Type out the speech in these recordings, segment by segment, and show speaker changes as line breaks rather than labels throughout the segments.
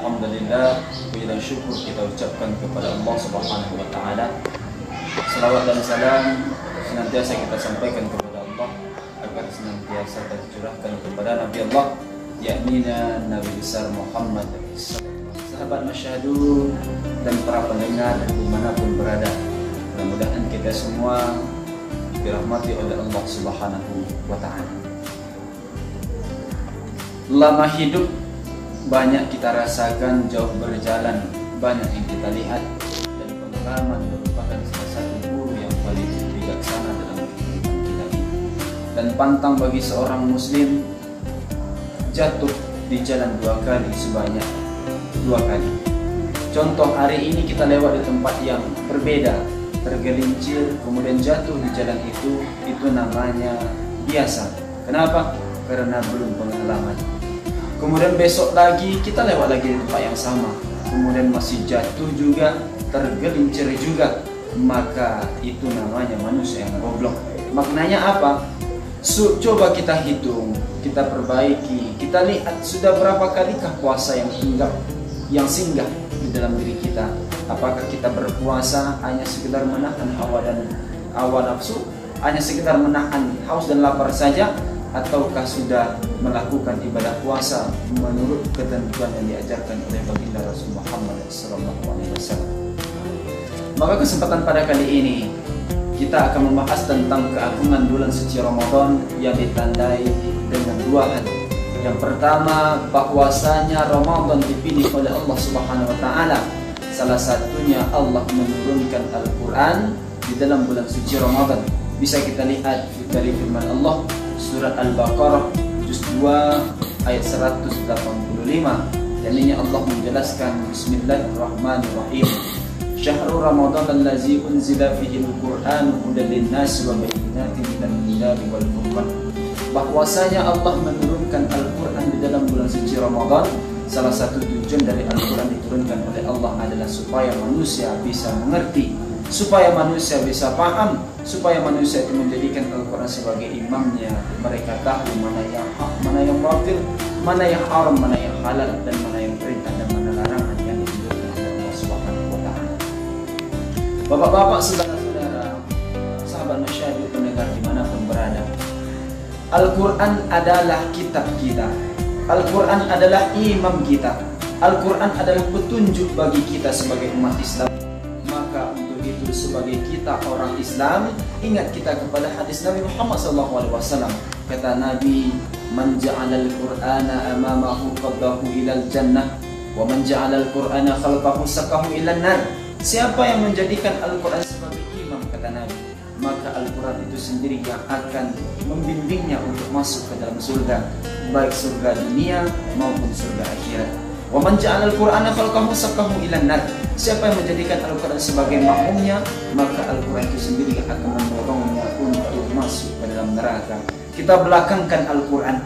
Alhamdulillah, puji dan syukur kita ucapkan kepada Allah Subhanahu wa taala. Salawat dan salam senantiasa kita sampaikan kepada Allah agar senantiasa tercurahkan kepada Nabi Allah, yakni Nabi besar Muhammad SAW. Sahabat Masyahdu dan para pendengar dimanapun berada, mudah-mudahan kita semua dirahmati oleh Allah Subhanahu wa taala. Lama hidup banyak kita rasakan, jauh berjalan banyak yang kita lihat, dan pengalaman merupakan salah satu guru yang paling bijaksana dalam kehidupan kita ini. Dan pantang bagi seorang muslim jatuh di jalan dua kali sebanyak dua kali. Contoh, hari ini kita lewat di tempat yang berbeda, tergelincir kemudian jatuh di jalan itu namanya biasa. Kenapa? Karena belum pengalaman. Kemudian besok lagi kita lewat lagi di tempat yang sama, kemudian masih jatuh juga, tergelincir juga, maka itu namanya manusia yang goblok. Maknanya apa? Coba kita hitung, kita perbaiki, kita lihat sudah berapa kalikah puasa yang singgah di dalam diri kita. Apakah kita berpuasa hanya sekedar menahan hawa nafsu, hanya sekedar menahan haus dan lapar saja, ataukah sudah melakukan ibadah puasa menurut ketentuan yang diajarkan oleh baginda Rasul Muhammad SAW. Maka kesempatan pada kali ini kita akan membahas tentang keagungan bulan suci Ramadan yang ditandai dengan dua hal. Yang pertama, bahwasanya Ramadan dipilih oleh Allah Subhanahu wa taala. Salah satunya Allah menurunkan Al-Quran di dalam bulan suci Ramadan. Bisa kita lihat dari firman Allah Surat Al-Baqarah juz 2 ayat 185. Dan ini Allah menjelaskan, Bismillahirrahmanirrahim. Syahrul Ramadan allazi unzila fihi al-Qur'an hudan lin-nas wa bayyinatin minal huda wal furqan. Bahwasanya Allah menurunkan Al-Quran di dalam bulan suci Ramadan. Salah satu tujuan dari Al-Quran diturunkan oleh Allah adalah supaya manusia bisa mengerti, supaya manusia bisa paham, supaya manusia itu menjadikan Al-Quran sebagai imamnya. Mereka tahu mana yang hak, mana yang batil, mana yang haram, mana yang halal, dan mana yang perintah dan mana larangan yang ditunjukkan oleh Allah Subhanahu wa taala. Bapak-bapak, saudara-saudara, sahabat Masyahdu, pendengar dimanapun berada, Al-Quran adalah kitab kita. Al-Quran adalah imam kita. Al-Quran adalah petunjuk bagi kita sebagai umat Islam. Maka untuk itu, sebagai kita orang Islam, ingat kita kepada hadis Nabi Muhammad SAW. Kata Nabi, "Man ja'alal Qur'ana amamahu qaddahu ilal jannah, wa man ja'alal Qur'ana khalfahu saqahu ilan nar." Siapa yang menjadikan Al-Quran sebagai imam, kata Nabi, maka Al-Quran itu sendiri yang akan membimbingnya untuk masuk ke dalam surga, baik surga dunia maupun surga akhirat. Wa man ja'ala al-Qur'ana khalqahu saqahu ilan nar. Siapa yang menjadikan Al-Quran sebagai makmumnya, maka Al-Quran itu sendiri akan mendorongnya untuk masuk ke dalam neraka. Kita belakangkan Al-Quran,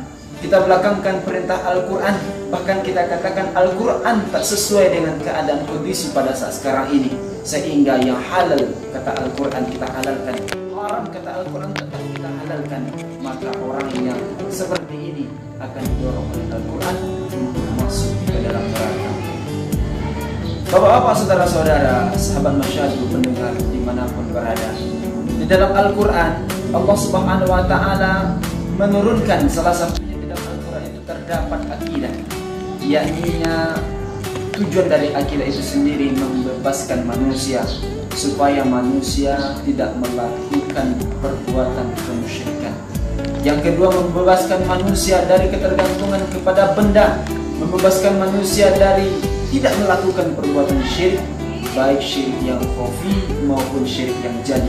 kita belakangkan perintah Al-Quran, bahkan kita katakan Al-Quran tak sesuai dengan keadaan kondisi pada saat sekarang ini, sehingga yang halal kata Al-Quran kita halalkan, haram kata Al-Quran tetap kita halalkan. Maka orang yang seperti ini akan didorong oleh Al-Quran untuk masuk ke dalam neraka. Bapak-bapak, saudara-saudara, sahabat Masyahdu, pendengar dimanapun berada, di dalam Al-Quran Allah Subhanahu wa taala menurunkan, salah satunya di dalam Al-Quran itu terdapat akidah, yakni tujuan dari akidah itu sendiri membebaskan manusia supaya manusia tidak melakukan perbuatan kemusyrikan. Yang kedua, membebaskan manusia dari ketergantungan kepada benda, membebaskan manusia dari tidak melakukan perbuatan syirik, baik syirik yang khafi maupun syirik yang jali.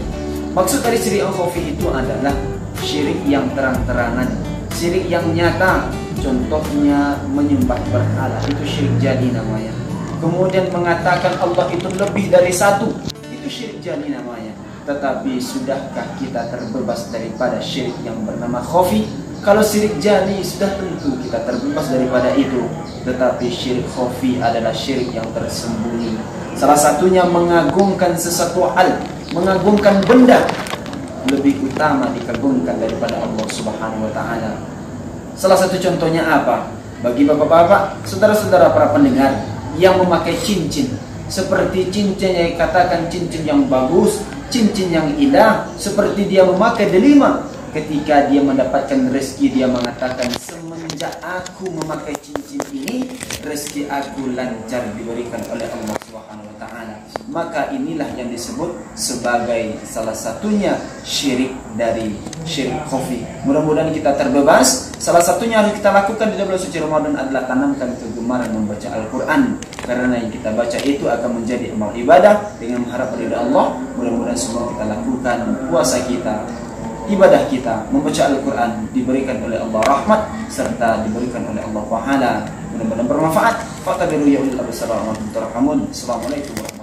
Maksud dari syirik yang khafi itu adalah syirik yang terang-terangan, syirik yang nyata. Contohnya menyembah berhala, itu syirik jali namanya. Kemudian mengatakan Allah itu lebih dari satu, itu syirik jali namanya. Tetapi sudahkah kita terbebas daripada syirik yang bernama khafi? Kalau syirik jali sudah tentu kita terbebas daripada itu. Tetapi syirik khafi adalah syirik yang tersembunyi. Salah satunya mengagungkan sesuatu hal, mengagungkan benda, lebih utama dikagungkan daripada Allah Subhanahu wa taala. Salah satu contohnya apa? Bagi bapak-bapak, saudara-saudara para pendengar, yang memakai cincin, seperti cincin yang katakan cincin yang bagus, cincin yang indah, seperti dia memakai delima. Ketika dia mendapatkan rezeki, dia mengatakan, semenjak aku memakai cincin ini, rezeki aku lancar diberikan oleh Allah Subhanahu wa taala. Maka inilah yang disebut sebagai salah satunya syirik dari syirik khafi. Mudah-mudahan kita terbebas. Salah satunya harus kita lakukan di bulan suci Ramadan adalah tanamkan kegemaran membaca Al-Quran, karena yang kita baca itu akan menjadi amal ibadah dengan mengharap ridha Allah. Mudah-mudahan semua kita lakukan, puasa kita, ibadah kita, membaca Al-Quran diberikan oleh Allah rahmat serta diberikan oleh Allah pahala. Mudah-mudahan bermanfaat. Fatabiru ya ulil absar wa antum turhamun. Assalamualaikum warahmatullahi wabarakatuh.